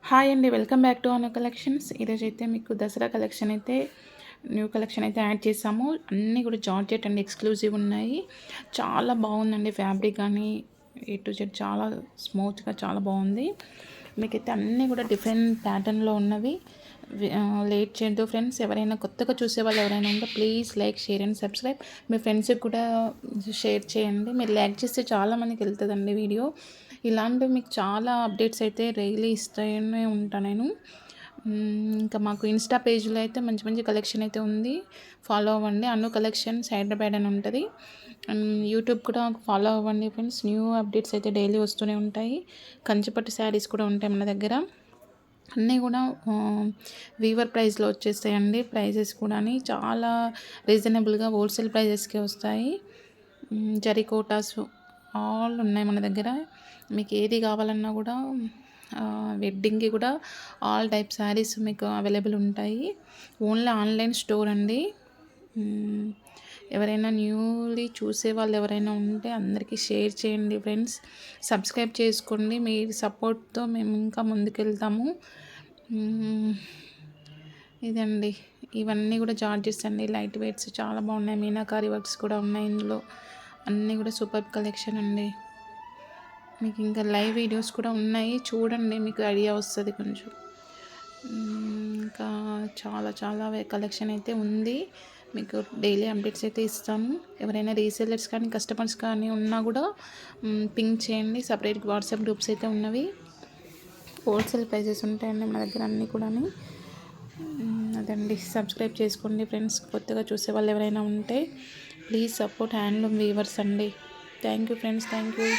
Hi అండి. Welcome back to Anu collections. ఈరోజైతే మీకు దసరా కలెక్షన్ అయితే న్యూ కలెక్షన్ అయితే యాడ్ చేసాము. అన్నీ కూడా జార్జెట్ అండి, ఎక్స్క్లూజివ్ ఉన్నాయి. చాలా బాగుందండి. ఫ్యాబ్రిక్ కానీ ఏ టు జెడ్ చాలా స్మూత్గా చాలా బాగుంది. మీకైతే అన్నీ కూడా డిఫరెంట్ ప్యాటర్న్లో ఉన్నవి. లేట్ చేయొద్దు ఫ్రెండ్స్. ఎవరైనా కొత్తగా చూసే వాళ్ళు ఎవరైనా ఉంటే please like, share and subscribe. మీ ఫ్రెండ్స్కి కూడా షేర్ చేయండి. మీరు లైక్ చేస్తే చాలామందికి వెళ్తుందండి వీడియో. ఇలాంటివి మీకు చాలా అప్డేట్స్ అయితే డైలీ ఇస్తూనే ఉంటాను నేను. ఇంకా మాకు ఇన్స్టా పేజ్లో అయితే మంచి మంచి కలెక్షన్ అయితే ఉంది. ఫాలో అవ్వండి. అను కలెక్షన్స్ హైదరాబాద్ అని ఉంటుంది. యూట్యూబ్ కూడా ఫాలో అవ్వండి ఫ్రెండ్స్. న్యూ అప్డేట్స్ అయితే డైలీ వస్తూనే ఉంటాయి. కంచిపట్టు శారీస్ కూడా ఉంటాయి మన దగ్గర. అన్నీ కూడా వీవర్ ప్రైస్లో వచ్చేస్తాయండి. ప్రైజెస్ కూడా చాలా రీజనబుల్గా హోల్సేల్ ప్రైజెస్కే వస్తాయి. జరీ కోటాస్ ఆల్ ఉన్నాయి మన దగ్గర. మీకు ఏది కావాలన్నా కూడా వెడ్డింగ్కి కూడా ఆల్ టైప్ శారీస్ మీకు అవైలబుల్ ఉంటాయి. ఓన్లీ ఆన్లైన్ స్టోర్ అండి. ఎవరైనా న్యూలీ చూసే వాళ్ళు ఎవరైనా ఉంటే అందరికీ షేర్ చేయండి ఫ్రెండ్స్. సబ్స్క్రైబ్ చేసుకోండి. మీ సపోర్ట్తో మేము ఇంకా ముందుకెళ్తాము. ఇదండి, ఇవన్నీ కూడా జార్జెస్ అండి. లైట్ వెయిట్స్ చాలా బాగున్నాయి. మీనాకారి వర్క్స్ కూడా ఉన్నాయి ఇందులో. అన్నీ కూడా సూపర్ కలెక్షన్ అండి. మీకు ఇంకా లైవ్ వీడియోస్ కూడా ఉన్నాయి, చూడండి, మీకు ఐడియా వస్తుంది కొంచెం. ఇంకా చాలా చాలా కలెక్షన్ అయితే ఉంది. మీకు డైలీ అప్డేట్స్ అయితే ఇస్తాము. ఎవరైనా రీసెల్లర్స్ కానీ కస్టమర్స్ కానీ ఉన్నా కూడా పింక్ చేయండి. సపరేట్ వాట్సాప్ గ్రూప్స్ అయితే ఉన్నవి. హోల్సేల్ ప్రైజెస్ ఉంటాయండి మన దగ్గర అన్నీ కూడా. అదండి, సబ్స్క్రైబ్ చేసుకోండి ఫ్రెండ్స్. కొత్తగా చూసే వాళ్ళు ఎవరైనా ఉంటే ప్లీజ్ సపోర్ట్ హ్యాండ్లూమ్ వీవర్స్ అండి. Thank you friends, thank you.